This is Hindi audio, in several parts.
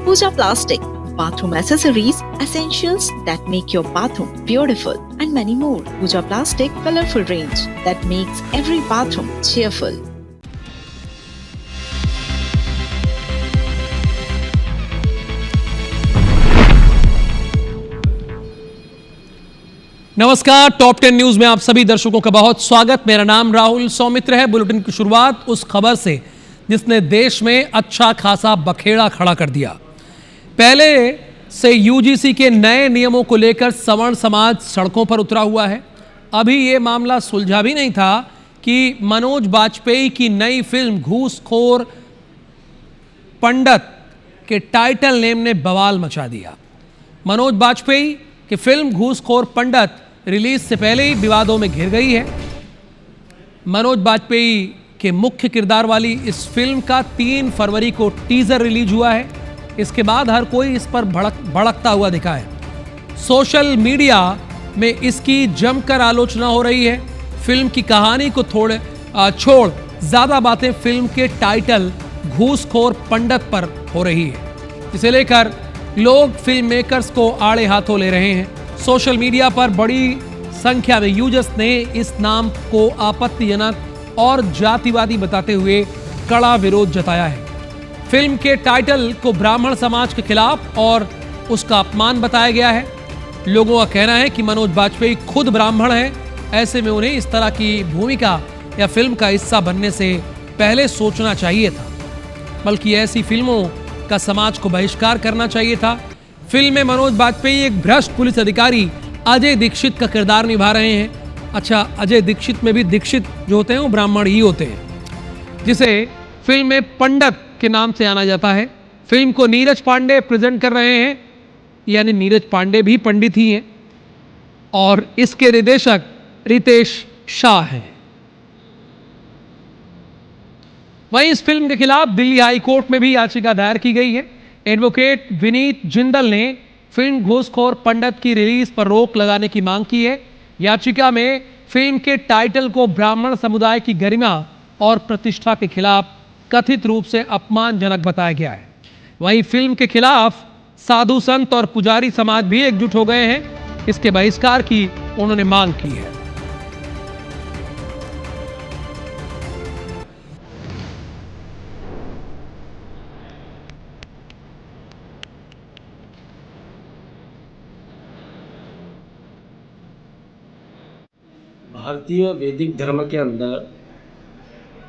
Pooja Plastic, bathroom accessories, essentials that make your bathroom beautiful, and many more. Pooja Plastic colorful range that makes every bathroom cheerful. नमस्कार, टॉप 10 न्यूज में आप सभी दर्शकों का बहुत स्वागत। मेरा नाम राहुल सौमित्र है। बुलेटिन की शुरुआत उस खबर से जिसने देश में अच्छा खासा बखेड़ा खड़ा कर दिया। पहले से यूजीसी के नए नियमों को लेकर सवर्ण समाज सड़कों पर उतरा हुआ है। अभी ये मामला सुलझा भी नहीं था कि मनोज बाजपेयी की नई फिल्म घूसखोर पंडित के टाइटल नेम ने बवाल मचा दिया। मनोज बाजपेयी की फिल्म घूसखोर पंडित रिलीज से पहले ही विवादों में घिर गई है। मनोज बाजपेयी के मुख्य किरदार वाली इस फिल्म का 3 फरवरी को टीजर रिलीज हुआ है। इसके बाद हर कोई इस पर भड़कता हुआ दिखा है। सोशल मीडिया में इसकी जमकर आलोचना हो रही है। फिल्म की कहानी को छोड़ ज्यादा बातें फिल्म के टाइटल घूसखोर पंडित पर हो रही है। इसे लेकर लोग फिल्म मेकर्स को आड़े हाथों ले रहे हैं। सोशल मीडिया पर बड़ी संख्या में यूजर्स ने इस नाम को आपत्तिजनक और जातिवादी बताते हुए कड़ा विरोध जताया है। फिल्म के टाइटल को ब्राह्मण समाज के खिलाफ और उसका अपमान बताया गया है। लोगों का कहना है कि मनोज बाजपेयी खुद ब्राह्मण हैं, ऐसे में उन्हें इस तरह की भूमिका या फिल्म का हिस्सा बनने से पहले सोचना चाहिए था, बल्कि ऐसी फिल्मों का समाज को बहिष्कार करना चाहिए था। फिल्म में मनोज बाजपेयी एक भ्रष्ट पुलिस अधिकारी अजय दीक्षित का किरदार निभा रहे हैं। अच्छा, अजय दीक्षित में भी दीक्षित जो होते हैं वो ब्राह्मण ही होते हैं, जिसे फिल्म में पंडित के नाम से जाना जाता है। फिल्म को नीरज पांडे प्रेजेंट कर रहे हैं, यानी नीरज पांडे भी पंडित ही हैं, और इसके निर्देशक रितेश शाह हैं। वहीं इस फिल्म के खिलाफ दिल्ली हाई कोर्ट में भी याचिका दायर की गई है। एडवोकेट विनीत जिंदल ने फिल्म घूसखोर पंडित की रिलीज पर रोक लगाने की मांग की है। याचिका में फिल्म के टाइटल को ब्राह्मण समुदाय की गरिमा और प्रतिष्ठा के खिलाफ कथित रूप से अपमानजनक बताया गया है। वहीं फिल्म के खिलाफ साधु संत और पुजारी समाज भी एकजुट हो गए हैं। इसके बहिष्कार की उन्होंने मांग की है। भारतीय वैदिक धर्म के अंदर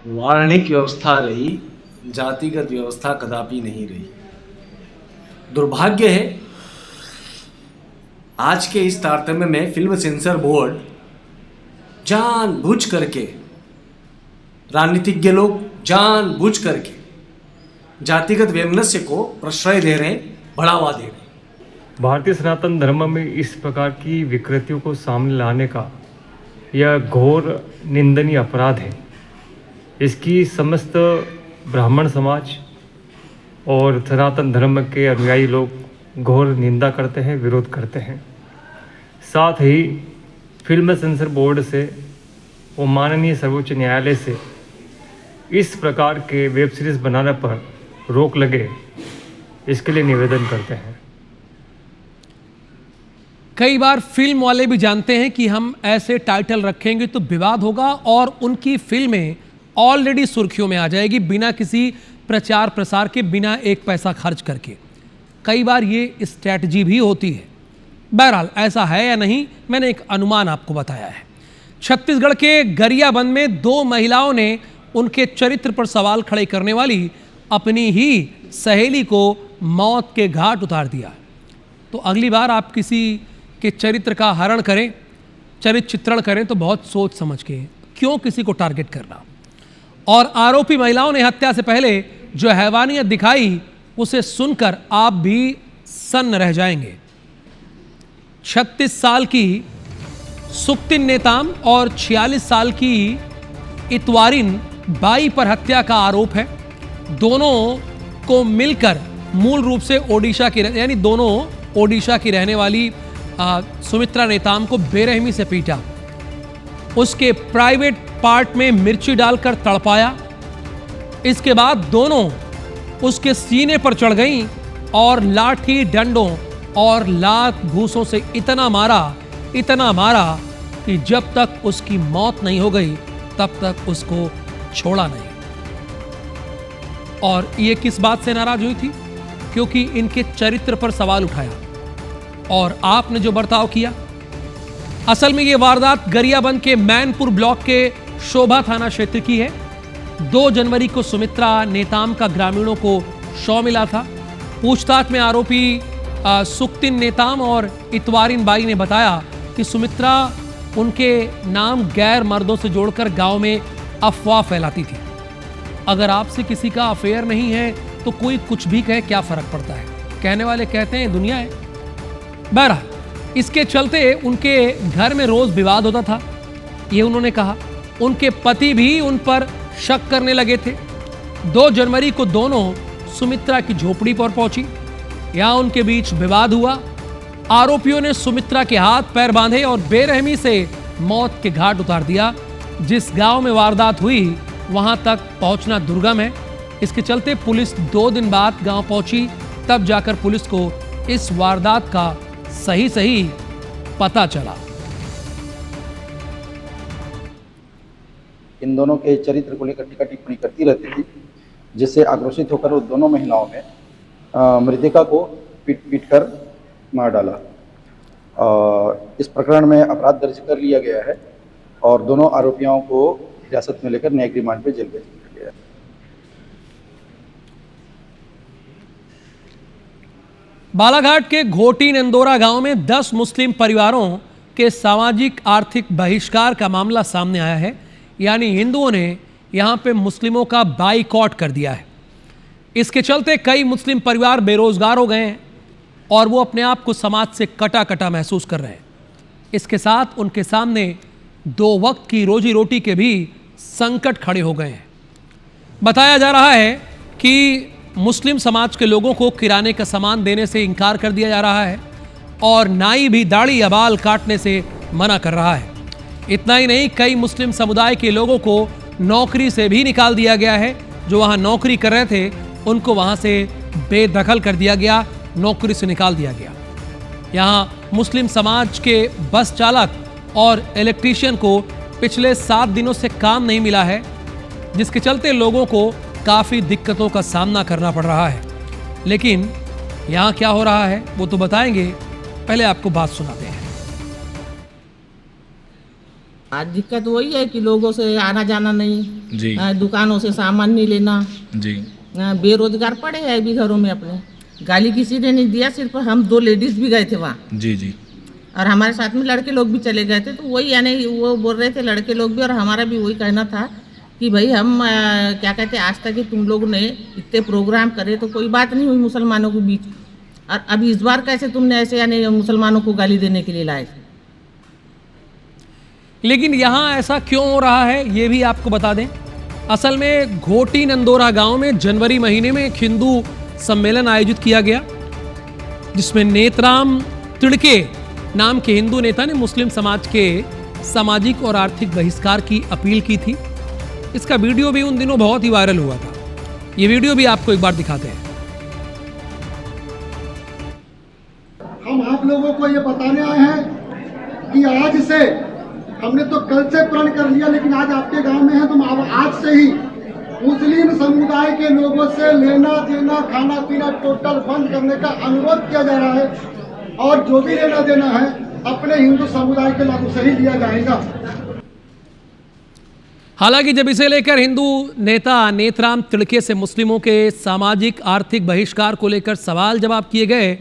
वार्णिक व्यवस्था रही, जातिगत व्यवस्था कदापि नहीं रही। दुर्भाग्य है आज के इस तारतम्य में फिल्म सेंसर बोर्ड जानबूझ करके, राजनीतिज्ञ लोग जानबूझ करके जातिगत वैमनस्य को प्रश्रय दे रहे हैं, बढ़ावा दे रहे हैं। भारतीय सनातन धर्म में इस प्रकार की विकृतियों को सामने लाने का यह घोर निंदनीय अपराध है। इसकी समस्त ब्राह्मण समाज और सनातन धर्म के अनुयायी लोग घोर निंदा करते हैं, विरोध करते हैं। साथ ही फिल्म सेंसर बोर्ड से वो माननीय सर्वोच्च न्यायालय से इस प्रकार के वेब सीरीज़ बनाने पर रोक लगे, इसके लिए निवेदन करते हैं। कई बार फिल्म वाले भी जानते हैं कि हम ऐसे टाइटल रखेंगे तो विवाद होगा और उनकी फिल्में ऑलरेडी सुर्खियों में आ जाएगी बिना किसी प्रचार प्रसार के, बिना एक पैसा खर्च करके। कई बार ये स्ट्रैटेजी भी होती है। बहरहाल ऐसा है या नहीं, मैंने एक अनुमान आपको बताया है। छत्तीसगढ़ के गरियाबंद में 2 महिलाओं ने उनके चरित्र पर सवाल खड़े करने वाली अपनी ही सहेली को मौत के घाट उतार दिया। तो अगली बार आप किसी के चरित्र का हरण करें, चरित्र चित्रण करें तो बहुत सोच समझ के, क्यों किसी को टारगेट करना। और आरोपी महिलाओं ने हत्या से पहले जो हैवानियत दिखाई उसे सुनकर आप भी सन्न रह जाएंगे। 36 साल की सुक्तिन नेताम और 46 साल की इतवारिन बाई पर हत्या का आरोप है। दोनों को मिलकर मूल रूप से ओडिशा की, यानी दोनों ओडिशा की रहने वाली सुमित्रा नेताम को बेरहमी से पीटा, उसके प्राइवेट पार्ट में मिर्ची डालकर तड़पाया। इसके बाद दोनों उसके सीने पर चढ़ गईं और लाठी डंडों और लात घूसों से इतना मारा कि जब तक उसकी मौत नहीं हो गई तब तक उसको छोड़ा नहीं। और ये किस बात से नाराज हुई थी? क्योंकि इनके चरित्र पर सवाल उठाया और आपने जो बर्ताव किया। असल में ये वारदात गरियाबंद के मैनपुर ब्लॉक के शोभा थाना क्षेत्र की है। 2 जनवरी को सुमित्रा नेताम का ग्रामीणों को शव मिला था। पूछताछ में आरोपी सुक्तिन नेताम और इतवारिन बाई ने बताया कि सुमित्रा उनके नाम गैर मर्दों से जोड़कर गांव में अफवाह फैलाती थी। अगर आपसे किसी का अफेयर नहीं है तो कोई कुछ भी कहे, क्या फर्क पड़ता है? कहने वाले कहते हैं दुनिया है। बहरहाल इसके चलते उनके घर में रोज विवाद होता था, ये उन्होंने कहा। उनके पति भी उन पर शक करने लगे थे। 2 जनवरी को दोनों सुमित्रा की झोपड़ी पर पहुंची। यहां उनके बीच विवाद हुआ। आरोपियों ने सुमित्रा के हाथ पैर बांधे और बेरहमी से मौत के घाट उतार दिया। जिस गांव में वारदात हुई वहां तक पहुंचना दुर्गम है। इसके चलते पुलिस 2 दिन बाद गांव पहुंची, तब जाकर पुलिस को इस वारदात का सही पता चला। इन दोनों के चरित्र को लेकर टीका टिप्पणी करती रहती थी, जिससे आक्रोशित होकर वो दोनों महिलाओं ने मृतका को पीट कर मार डाला। इस प्रकरण में अपराध दर्ज कर लिया गया है और दोनों आरोपियों को हिरासत में लेकर न्यायिक रिमांड पे जेल भेज दिया गया है। बालाघाट के घोटी नंदोरा गांव में 10 मुस्लिम परिवारों के सामाजिक आर्थिक बहिष्कार का मामला सामने आया है। यानी हिंदुओं ने यहां पे मुस्लिमों का बाइकॉट कर दिया है। इसके चलते कई मुस्लिम परिवार बेरोजगार हो गए हैं और वो अपने आप को समाज से कटा महसूस कर रहे हैं। इसके साथ उनके सामने 2 वक्त की रोजी रोटी के भी संकट खड़े हो गए हैं। बताया जा रहा है कि मुस्लिम समाज के लोगों को किराने का सामान देने से इनकार कर दिया जा रहा है और नाई भी दाढ़ी या बाल काटने से मना कर रहा है। इतना ही नहीं, कई मुस्लिम समुदाय के लोगों को नौकरी से भी निकाल दिया गया है। जो वहां नौकरी कर रहे थे उनको वहां से बेदखल कर दिया गया, नौकरी से निकाल दिया गया। यहाँ मुस्लिम समाज के बस चालक और इलेक्ट्रीशियन को पिछले 7 दिनों से काम नहीं मिला है, जिसके चलते लोगों को काफ़ी दिक्कतों का सामना करना पड़ रहा है। लेकिन यहाँ क्या हो रहा है वो तो बताएंगे, पहले आपको बात सुनाते हैं। आज दिक्कत वही है कि लोगों से आना जाना नहीं जी, दुकानों से सामान नहीं लेना जी, बेरोजगार पड़े हैं अभी घरों में अपने। गाली किसी ने नहीं दिया, सिर्फ हम 2 लेडीज भी गए थे वहाँ जी, जी, और हमारे साथ में लड़के लोग भी चले गए थे। तो वही यानी वो बोल रहे थे लड़के लोग भी और हमारा भी वही कहना था कि भाई हम क्या कहते हैं, आज तक कि तुम लोग ने इतने प्रोग्राम करे तो कोई बात नहीं हुई मुसलमानों के बीच, और अभी इस बार कैसे तुमने ऐसे यानी मुसलमानों को गाली देने के लिए लाए थे। लेकिन यहाँ ऐसा क्यों हो रहा है ये भी आपको बता दें। असल में घोटी नंदोरा गांव में जनवरी महीने में एक हिंदू सम्मेलन आयोजित किया गया, जिसमें नेतराम तिड़के नाम के हिंदू नेता ने मुस्लिम समाज के सामाजिक और आर्थिक बहिष्कार की अपील की थी। इसका वीडियो भी उन दिनों बहुत ही वायरल हुआ था। ये वीडियो भी आपको एक बार दिखाते हैं। हम आप लोगों को ये बताने आए हैं कि आज से हमने तो कल से प्रण कर लिया, लेकिन आज आपके गांव में है तो हम आज से ही मुस्लिम समुदाय के लोगों से लेना देना खाना पीना टोटल बंद करने का अनुरोध किया जा रहा है और जो भी लेना देना है अपने हिंदू समुदाय के लागू से ही लिया जाएगा। हालांकि जब इसे लेकर हिंदू नेता नेतराम तिड़के से मुस्लिमों के सामाजिक आर्थिक बहिष्कार को लेकर सवाल जवाब किए गए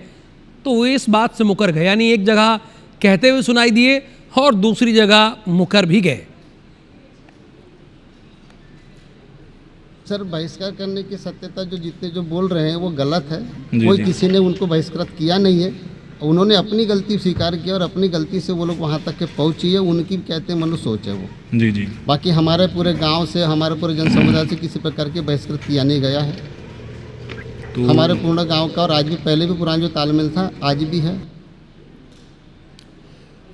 तो वो इस बात से मुकर गए। यानी एक जगह कहते हुए सुनाई दिए और दूसरी जगह मुकर भी गए। सर, बहिष्कार करने की सत्यता जो जितने जो बोल रहे हैं वो गलत है। जी, कोई जी। किसी ने उनको बहिष्कृत किया नहीं है। उन्होंने अपनी गलती स्वीकार किया और अपनी गलती से वो लोग वहाँ तक के पहुँची है। उनकी कहते हैं मनुष्य सोच है वो। जी, जी, बाकी हमारे पूरे गांव से हमारे पूरे जन समुदाय से किसी प्रकार के बहिष्कृत किया नहीं गया है। तो हमारे पूर्ण गांव का और आज भी पहले भी पुराना जो तालमेल था आज भी है।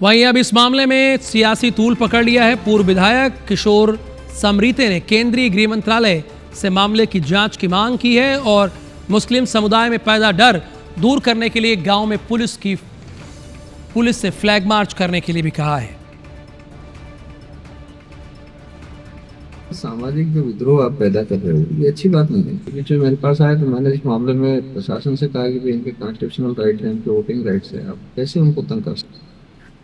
वहीं अब इस मामले में सियासी तूल पकड़ लिया है। पूर्व विधायक किशोर समरीते ने केंद्रीय गृह मंत्रालय से मामले की जांच की मांग की है और मुस्लिम समुदाय में पैदा डर दूर करने के लिए गांव में पुलिस से फ्लैग मार्च करने के लिए भी कहा है। सामाजिक जो विद्रोह आप पैदा कर रहे हो ये अच्छी बात नहीं है। क्योंकि जो मेरे पास आया तो मैंने इस मामले में प्रशासन से कहा कि भाई इनके कॉन्स्टिट्यूशनल राइट है, इनके वोटिंग राइट्स है, आप कैसे उनको तंग कर सकते?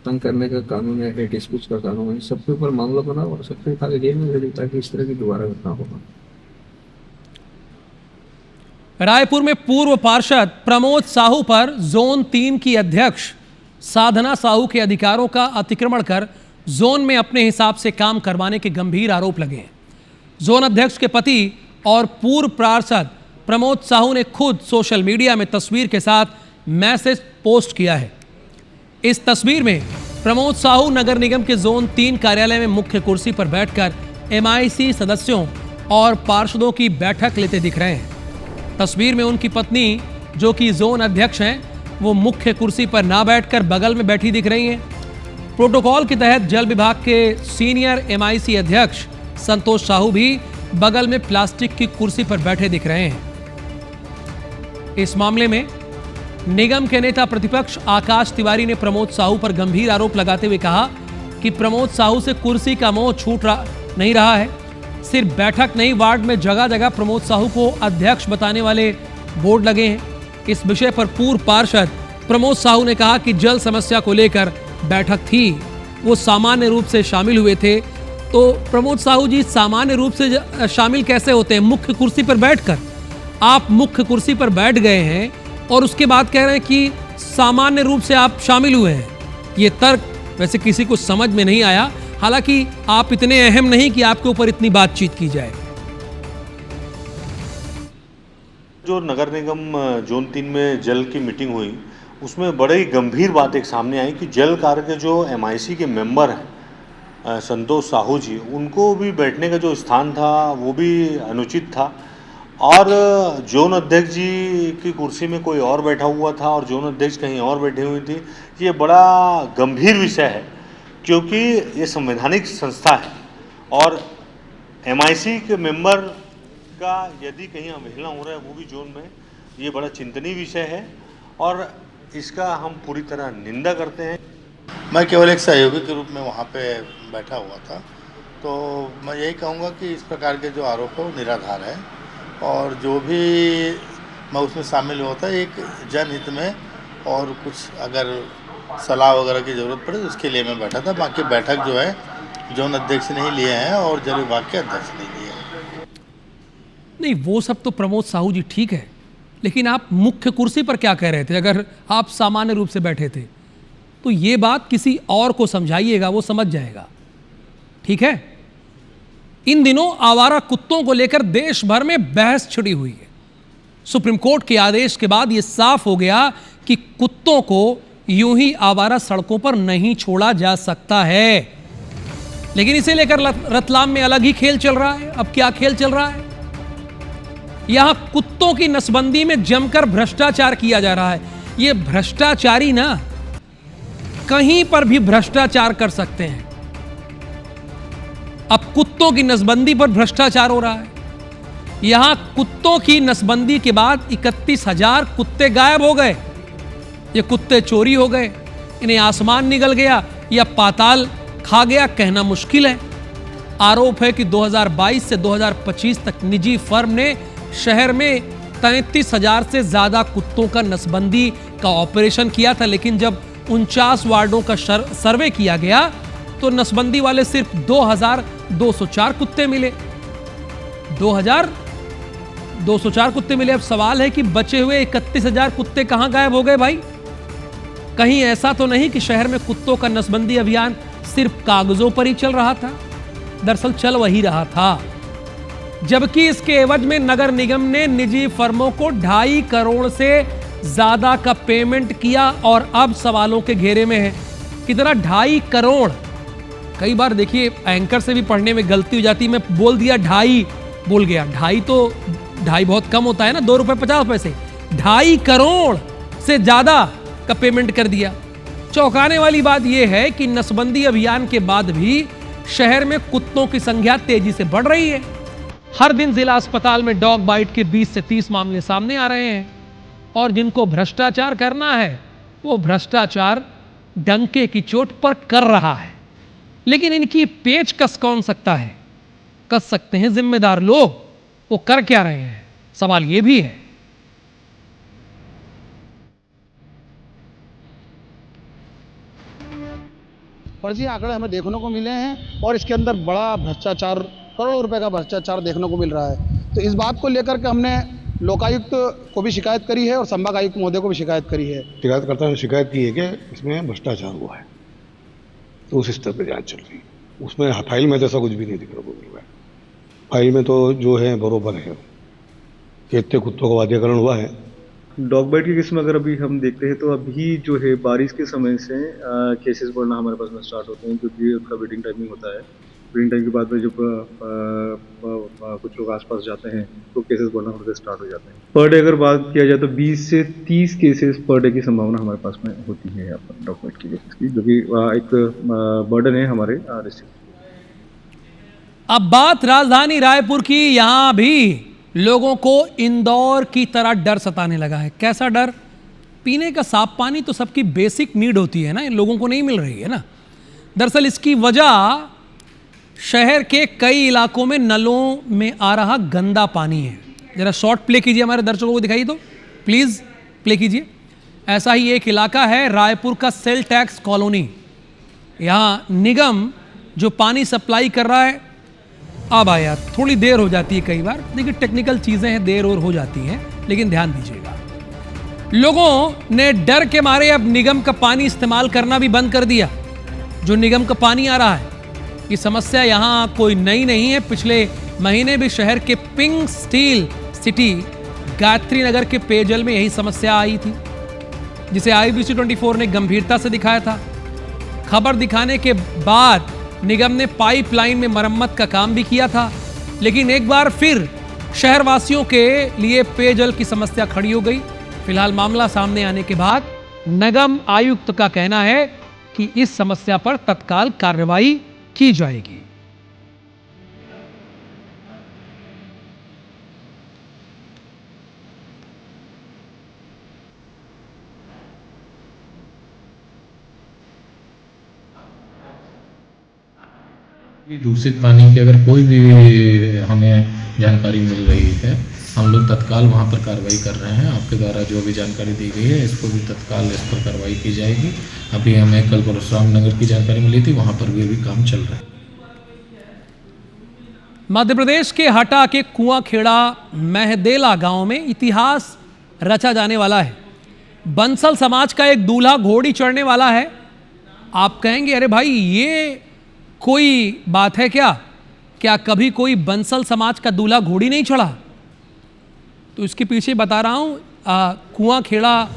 तंग करने का कानून है, हेट स्पीच का कानून है, सबके ऊपर मामला बनाओ और सबको उठा के जेल में भेजो ताकि इस तरह की दोबारा घटना होगा। रायपुर में पूर्व पार्षद प्रमोद साहू पर जोन 3 की अध्यक्ष साधना साहू के अधिकारों का अतिक्रमण कर जोन में अपने हिसाब से काम करवाने के गंभीर आरोप लगे हैं। जोन अध्यक्ष के पति और पूर्व पार्षद प्रमोद साहू ने खुद सोशल मीडिया में तस्वीर के साथ मैसेज पोस्ट किया है। इस तस्वीर में प्रमोद साहू नगर निगम के जोन 3 कार्यालय में मुख्य कुर्सी पर बैठकर MIC सदस्यों और पार्षदों की बैठक लेते दिख रहे हैं। तस्वीर में उनकी पत्नी जो कि जोन अध्यक्ष हैं वो मुख्य कुर्सी पर ना बैठकर बगल में बैठी दिख रही हैं। प्रोटोकॉल के तहत जल विभाग के सीनियर MIC अध्यक्ष संतोष साहू भी बगल में प्लास्टिक की कुर्सी पर बैठे दिख रहे हैं। इस मामले में निगम के नेता प्रतिपक्ष आकाश तिवारी ने प्रमोद साहू पर गंभीर आरोप लगाते हुए कहा कि प्रमोद साहू से कुर्सी का मोह छूट नहीं रहा है। सिर्फ बैठक नहीं, वार्ड में जगह जगह प्रमोद साहू को अध्यक्ष बताने वाले बोर्ड लगे हैं। इस विषय पर पूर्व पार्षद प्रमोद साहू ने कहा कि जल समस्या को लेकर बैठक थी, वो सामान्य रूप से शामिल हुए थे। तो प्रमोद साहू जी सामान्य रूप से शामिल कैसे होते हैं? मुख्य कुर्सी पर बैठकर आप मुख्य कुर्सी पर बैठ गए हैं और उसके बाद कह रहे हैं कि सामान्य रूप से आप शामिल हुए हैं। ये तर्क वैसे किसी को समझ में नहीं आया। हालांकि आप इतने अहम नहीं कि आपके ऊपर इतनी बातचीत की जाए। जो नगर निगम जोन 3 में जल की मीटिंग हुई उसमें बड़े ही गंभीर बात एक सामने आई कि जल कार्य के जो MIC के मेंबर हैं संतोष साहू जी, उनको भी बैठने का जो स्थान था वो भी अनुचित था और जोन अध्यक्ष जी की कुर्सी में कोई और बैठा हुआ था और जोन अध्यक्ष कहीं और बैठी हुई थी। ये बड़ा गंभीर विषय है क्योंकि ये संवैधानिक संस्था है और MIC के मेंबर का यदि कहीं अवहेलना हो रहा है वो भी जोन में, ये बड़ा चिंतनीय विषय है और इसका हम पूरी तरह निंदा करते हैं। मैं केवल एक सहयोगी के रूप में वहाँ पे बैठा हुआ था, तो मैं यही कहूँगा कि इस प्रकार के जो आरोप है वो निराधार है और जो भी मैं उसमें शामिल हुआ था एक जनहित में और कुछ अगर सलाह वगैरह की ज़रूरत पड़े तो उसके लिए मैं बैठा था। बाकी बैठक जो है जोन अध्यक्ष ने ही लिए हैं और जल विभाग के अध्यक्ष ने लिए हैं। नहीं, वो सब तो प्रमोद साहू जी ठीक है, लेकिन आप मुख्य कुर्सी पर क्या कह रहे थे? अगर आप सामान्य रूप से बैठे थे तो ये बात किसी और को समझाइएगा, वो समझ जाएगा। ठीक है। इन दिनों आवारा कुत्तों को लेकर देश भर में बहस छिड़ी हुई है। सुप्रीम कोर्ट के आदेश के बाद यह साफ हो गया कि कुत्तों को यूं ही आवारा सड़कों पर नहीं छोड़ा जा सकता है। लेकिन इसे लेकर रतलाम में अलग ही खेल चल रहा है। अब क्या खेल चल रहा है? यहां कुत्तों की नसबंदी में जमकर भ्रष्टाचार किया जा रहा है। ये भ्रष्टाचारी ना कहीं पर भी भ्रष्टाचार कर सकते हैं। अब कुत्तों की नसबंदी पर भ्रष्टाचार हो रहा है। यहां कुत्तों की नसबंदी के बाद 31,000 कुत्ते गायब हो गए। ये कुत्ते चोरी हो गए, इन्हें आसमान निगल गया या पाताल खा गया, कहना मुश्किल है। आरोप है कि 2022 से 2025 तक निजी फर्म ने शहर में 33,000 से ज्यादा कुत्तों का नसबंदी का ऑपरेशन किया था, लेकिन जब 49 वार्डों का सर्वे किया गया तो नसबंदी वाले सिर्फ 2,204 कुत्ते मिले। 2,204 कुत्ते मिले। अब सवाल है कि बचे हुए 31,000 कुत्ते कहां गायब हो गए भाई? कहीं ऐसा तो नहीं कि शहर में कुत्तों का नसबंदी अभियान सिर्फ कागजों पर ही चल रहा था? दरअसल चल वही रहा था, जबकि इसके एवज में नगर निगम ने निजी फर्मों को 2.5 करोड़ से ज्यादा का पेमेंट किया और अब सवालों के घेरे में है। कितना? 2.5 करोड़। कई बार देखिए एंकर से भी पढ़ने में गलती हो जाती, मैं बोल दिया 2.5 बोल गया। 2.5 तो 2.5 बहुत कम होता है ना, 2 रुपए 50 पैसे। 2.5 करोड़ से ज्यादा का पेमेंट कर दिया। चौंकाने वाली बात यह है कि नसबंदी अभियान के बाद भी शहर में कुत्तों की संख्या तेजी से बढ़ रही है। हर दिन जिला अस्पताल में डॉग बाइट के 20 से 30 मामले सामने आ रहे हैं और जिनको भ्रष्टाचार करना है वो भ्रष्टाचार डंके की चोट पर कर रहा है। लेकिन इनकी पेच कस कौन सकता है? कस सकते हैं जिम्मेदार लोग। वो कर क्या रहे हैं, सवाल ये भी है। फर्जी आंकड़े हमें देखने को मिले हैं और इसके अंदर बड़ा भ्रष्टाचार, करोड़ों रुपए का भ्रष्टाचार देखने को मिल रहा है। तो इस बात को लेकर के हमने लोकायुक्त को भी शिकायत करी है और संभाग आयुक्त महोदय को भी शिकायत करी है। शिकायतकर्ता ने शिकायत की है कि इसमें भ्रष्टाचार हुआ है, तो उस स्तर पर जांच चल रही है। उसमें फाइल में तो ऐसा कुछ भी नहीं दिख रहा है। फाइल में तो जो है बरोबर है कि इतने कुत्तों का वाद्यकरण हुआ है। डॉग बाइट की किस्म अगर अभी हम देखते हैं तो अभी जो है बारिश के समय से केसेस बढ़ना हमारे पास में स्टार्ट होते हैं, क्योंकि उसका ब्रीडिंग टाइमिंग होता है। ब्रीडिंग टाइम के बाद में जब कुछ लोग आसपास जाते हैं तो केसेस बढ़ना हमारे स्टार्ट हो जाते हैं। पर डे अगर बात किया जाए तो 20 से 30 केसेस पर डे की संभावना हमारे पास में होती है यहाँ पर डॉग बाइट की केसेस की, जो कि एक बर्डन है हमारे डिस्ट्रिक्ट। अब बात राजधानी रायपुर की। यहां भी लोगों को इंदौर की तरह डर सताने लगा है। कैसा डर? पीने का साफ पानी तो सबकी बेसिक नीड होती है ना, इन लोगों को नहीं मिल रही है ना। दरअसल इसकी वजह शहर के कई इलाकों में नलों में आ रहा गंदा पानी है। जरा शॉर्ट प्ले कीजिए, हमारे दर्शकों को दिखाइए तो प्लीज प्ले कीजिए। ऐसा ही एक इलाका है रायपुर का सेल टैक्स कॉलोनी। यहां निगम जो पानी सप्लाई कर रहा है, अब आया थोड़ी देर हो जाती है कई बार, देखिए टेक्निकल चीजें हैं, देर और हो जाती हैं, लेकिन ध्यान दीजिएगा। लोगों ने डर के मारे अब निगम का पानी इस्तेमाल करना भी बंद कर दिया। जो निगम का पानी आ रहा है, ये समस्या यहां कोई नई नहीं है। पिछले महीने भी शहर के pink steel city Gayatri Nagar के पेयजल में यही समस्या आई थी, जिसे IBC 24 ने गंभीरता से दिखाया था। खबर दिखाने के बाद निगम ने पाइपलाइन में मरम्मत का काम भी किया था, लेकिन एक बार फिर शहरवासियों के लिए पेयजल की समस्या खड़ी हो गई। फिलहाल मामला सामने आने के बाद निगम आयुक्त का कहना है कि इस समस्या पर तत्काल कार्रवाई की जाएगी। दूषित पानी की अगर कोई भी हमें जानकारी मिल रही है, हम लोग तत्काल वहां पर कार्रवाई कर रहे हैं। आपके द्वारा जो भी जानकारी दी गई है, इसको भी तत्काल इस पर कार्रवाई की जाएगी। अभी हमें कल परशुराम नगर की जानकारी मिली थी, वहां पर भी अभी काम चल रहा है। मध्य प्रदेश के हटा के कुआंखेड़ा महदेला गांव में इतिहास रचा जाने वाला है। बंसल समाज का एक दूल्हा घोड़ी चढ़ने वाला है। आप कहेंगे अरे भाई ये कोई बात है क्या कभी कोई बंसल समाज का दूल्हा घोड़ी नहीं चढ़ा? तो इसके पीछे बता रहा हूँ। कुआंखेड़ा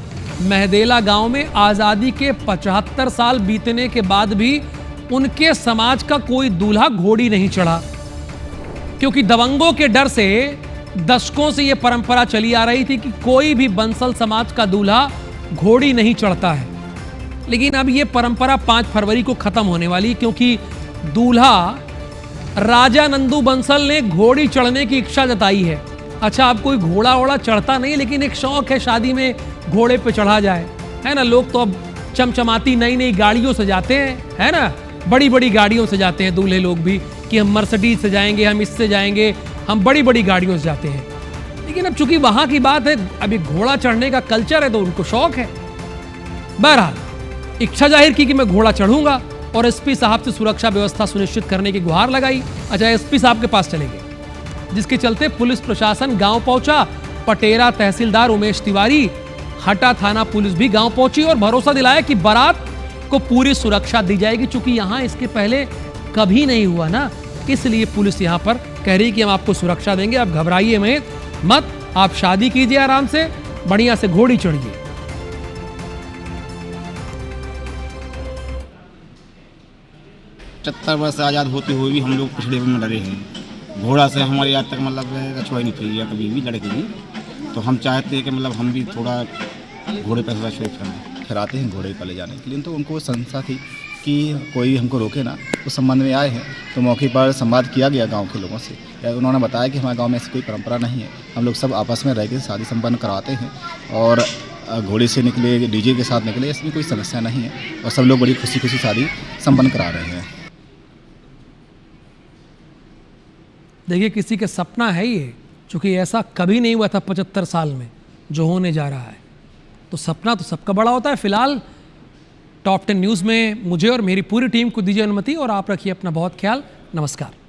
महदेला गांव में आज़ादी के 75 साल बीतने के बाद भी उनके समाज का कोई दूल्हा घोड़ी नहीं चढ़ा, क्योंकि दबंगों के डर से दशकों से यह परंपरा चली आ रही थी कि कोई भी बंसल समाज का दूल्हा घोड़ी नहीं चढ़ता है। लेकिन अब यह परंपरा 5 फरवरी को खत्म होने वाली, क्योंकि दूल्हा राजा नंदू बंसल ने घोड़ी चढ़ने की इच्छा जताई है। अच्छा, अब कोई घोड़ा वोड़ा चढ़ता नहीं, लेकिन एक शौक है शादी में घोड़े पे चढ़ा जाए, है ना। लोग तो अब चमचमाती नई नई गाड़ियों से जाते हैं, है ना, बड़ी बड़ी गाड़ियों से जाते हैं दूल्हे लोग भी, कि हम मर्सिडीज से जाएंगे, हम इससे जाएंगे, हम बड़ी बड़ी गाड़ियों से जाते हैं। लेकिन अब चूंकि वहां की बात है, अभी घोड़ा चढ़ने का कल्चर है तो उनको शौक है। बहरहाल इच्छा जाहिर की कि मैं घोड़ा चढ़ूंगा और एसपी साहब से सुरक्षा व्यवस्था सुनिश्चित करने की गुहार लगाई। अच्छा, एसपी साहब के पास चले गए, जिसके चलते पुलिस प्रशासन गांव पहुंचा। पटेरा तहसीलदार उमेश तिवारी, हटा थाना पुलिस भी गांव पहुंची और भरोसा दिलाया कि बारात को पूरी सुरक्षा दी जाएगी। चूंकि यहां इसके पहले कभी नहीं हुआ ना, इसलिए पुलिस यहां पर कह रही कि हम आपको सुरक्षा देंगे, आप घबराइए मत, आप शादी कीजिए आराम से, बढ़िया से घोड़ी चढ़िए। 70 वर्ष आज़ाद होते हुए भी हम लोग पिछड़े में डरे हैं। घोड़ा से हमारी आज तक मतलब रछुआ नहीं चाहिए कभी भी, लड़के भी। तो हम चाहते हैं कि मतलब हम भी थोड़ा घोड़े पर सुरक्षित कराते हैं घोड़े पर ले जाने के लिए। तो उनको संस्था थी कि कोई हमको रोके ना। उस संबंध में आए हैं, तो मौके पर संवाद किया गया गांव के लोगों से। उन्होंने बताया कि हमारे गांव में ऐसी कोई परंपरा नहीं है, हम लोग सब आपस में रह के शादी संपन्न करवाते हैं और घोड़े से निकले, डीजे के साथ निकले, इसमें कोई समस्या नहीं है और सब लोग बड़ी खुशी खुशी शादी संपन्न करा रहे हैं। देखिए, किसी का सपना है ये, चूँकि ऐसा कभी नहीं हुआ था 75 साल में जो होने जा रहा है, तो सपना तो सबका बड़ा होता है। फिलहाल टॉप 10 न्यूज़ में मुझे और मेरी पूरी टीम को दीजिए अनुमति और आप रखिए अपना बहुत ख्याल। नमस्कार।